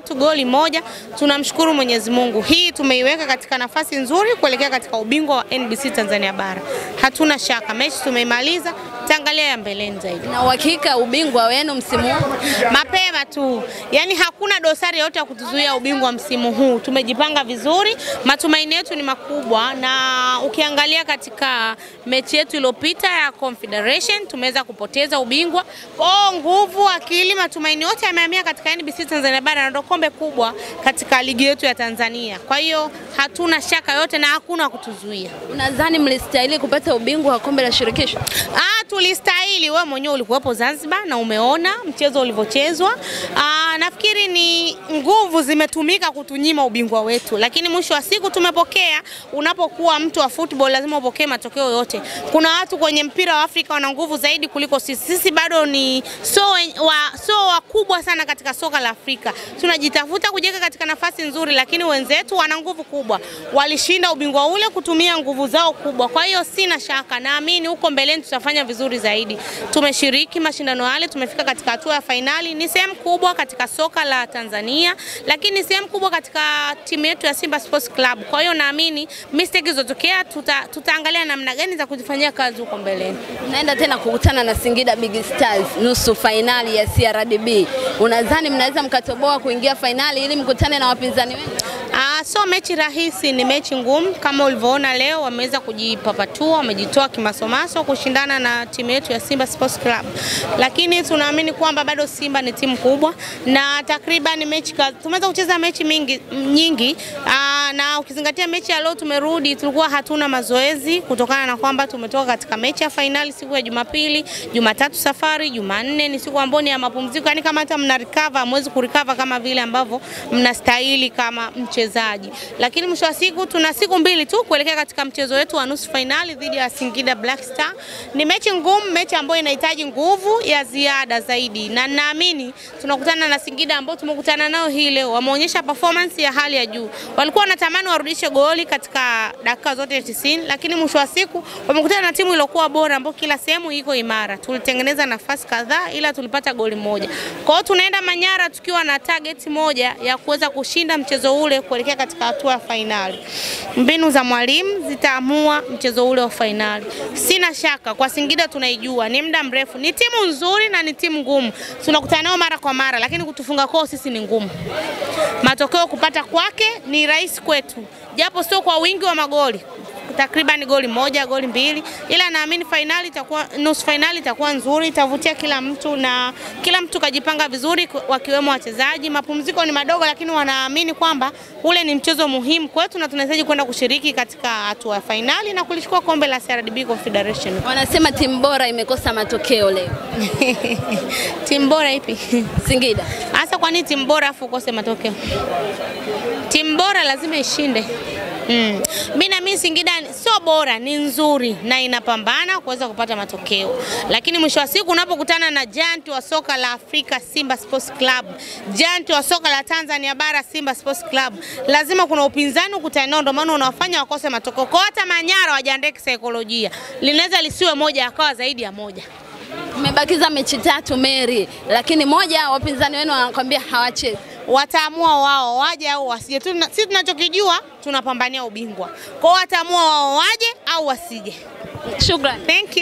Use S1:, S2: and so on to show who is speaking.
S1: Goli moja. Tunamshukuru Mwenyezi Mungu. Hii tumeiweka katika nafasi nzuri kuelekea katika ubingwa wa NBC Tanzania Bara. Hatuna shaka mechi tumeimaliza, tangalia ya mbeleni zaidi.
S2: Na uhakika ubingwa wenu msimu huu?
S1: Mapema tu. Yaani hakuna dosari yote ya kutuzuia ubingwa msimu huu. Tumejipanga vizuri, matumaini yetu ni makubwa, na ukiangalia mechi yetu iliyopita ya Confederation tumeweza kupoteza ubingwa. Kwa nguvu, akili, matumaini yote yamehamia katika NBC Tanzania Bara, na ndio kombe kubwa katika ligi yetu ya Tanzania. Kwa hiyo hatuna shaka yote na hakuna kutuzuia.
S2: Unadhani mlistahili kupata ubingwa wa kombe la shirikisho?
S1: Tulistahili. Wewe mwenyewe ulikuwepo Zanzibar na umeona mchezo ulivyochezwa. Nafikiri ni nguvu zimetumika kutunyima ubingwa wetu, lakini mwisho wa siku tumepokea. Unapokuwa mtu wa football lazima upokee matokeo yote. Kuna watu kwenye mpira wa Afrika wana nguvu zaidi kuliko sisi. Sisi bado ni so wakubwa sana katika soka la Afrika. Tunajitafuta kujenga katika nafasi nzuri, lakini wenzetu wana nguvu kubwa. Walishinda ubingwa ule kutumia nguvu zao kubwa. Kwa hiyo sina shaka, naamini huko mbeleni tutafanya vizuri zaidi. Tumeshiriki mashindano yale, tumefika katika hatua ya finali. Ni sehemu kubwa katika soka la Tanzania, lakini sehemu kubwa katika timu yetu ya Simba Sports Club. Kwa hiyo naamini mistake zilizotokea tutaangalia namna gani za kuzifanyia kazi huko mbeleni.
S2: Naenda tena kukutana na Singida Big Stars nusu finali ya CRDB. Unadhani mnaweza mkatoboa kuingia finali ili mkutane na wapinzani wenu?
S1: So mechi rahisi, ni mechi ngumu. Kama ulivyoona leo wameweza kujipapatua, wamejitoa kimasomaso kushindana na timu yetu ya Simba Sports Club. Lakini tunaamini kwamba bado Simba ni timu kubwa, na takriban tumeweza kucheza mechi nyingi. Na ukizingatia mechi ya leo tumerudi, tulikuwa hatuna mazoezi kutokana na kwamba tumetoka katika mechi ya finali siku ya Jumapili, Jumatatu safari, Jumanne ni siku ambayo ni ya mapumziko. Yaani kama hata mna recover, hamwezi kurecover kama vile ambavyo mnastahili kama mchezaji. Lakini mwisho wa siku tuna siku mbili tu kuelekea katika mchezo wetu wa nusu finali dhidi ya Singida Black Star. Ni mechi ngumu, mechi ambayo inahitaji nguvu ya ziada zaidi, na naamini tunakutana na Singida ambao tumekutana nao hii leo. Wameonyesha performance ya hali ya juu. Walikuwa wanatamani warudishe goli katika dakika zote 90, lakini mwisho wa siku wamekutana na timu iliyokuwa bora ambayo kila sehemu iko imara. Tulitengeneza nafasi kadhaa ila tulipata goli moja. Kwa hiyo tunaenda Manyara tukiwa na target moja ya kuweza kushinda mchezo ule kuelekea katika hatua ya finali. Mbinu za mwalimu zitaamua mchezo ule wa finali. Sina shaka kwa Singida tunaijua, ni muda mrefu, ni timu nzuri na ni timu ngumu. Tunakutana nao mara kwa mara, lakini kutufunga kwao sisi ni ngumu. Matokeo kupata kwake ni rahisi kwetu, japo sio kwa wingi wa magoli. Takriban goli moja, goli mbili, ila naamini nusu finali itakuwa nzuri, itavutia kila mtu, na kila mtu kajipanga vizuri wakiwemo wachezaji. Mapumziko ni madogo, lakini wanaamini kwamba ule ni mchezo muhimu kwetu na tunahitaji kwenda kushiriki katika hatua ya finali na kulichukua kombe la CRDB Confederation.
S2: Wanasema timu bora imekosa matokeo leo.
S1: Timu bora ipi?
S2: Singida.
S1: Hasa kwa nini timu bora afu ukose matokeo? Timu bora lazima ishinde. Mimi Singida sio bora, ni nzuri na inapambana kuweza kupata matokeo. Lakini mwisho wa siku unapokutana na giant wa soka la Afrika Simba Sports Club, giant wa soka la Tanzania Bara Simba Sports Club, lazima kuna upinzani ukutane nao, ndio maana unawafanya wakose matokeo. Kwa hata Manyara wajiandae kisaikolojia. Linaweza lisiwe moja akawa zaidi ya moja.
S2: Umebakiza mechi 3 Mary, lakini moja wapinzani wenu wanakuambia hawachezi.
S1: Wataamua wao waje au wasije. Sisi tunachokijua tunapambania ubingwa. Kwa wataamua wao waje au wasije.
S2: Shukrani.
S1: Thank you.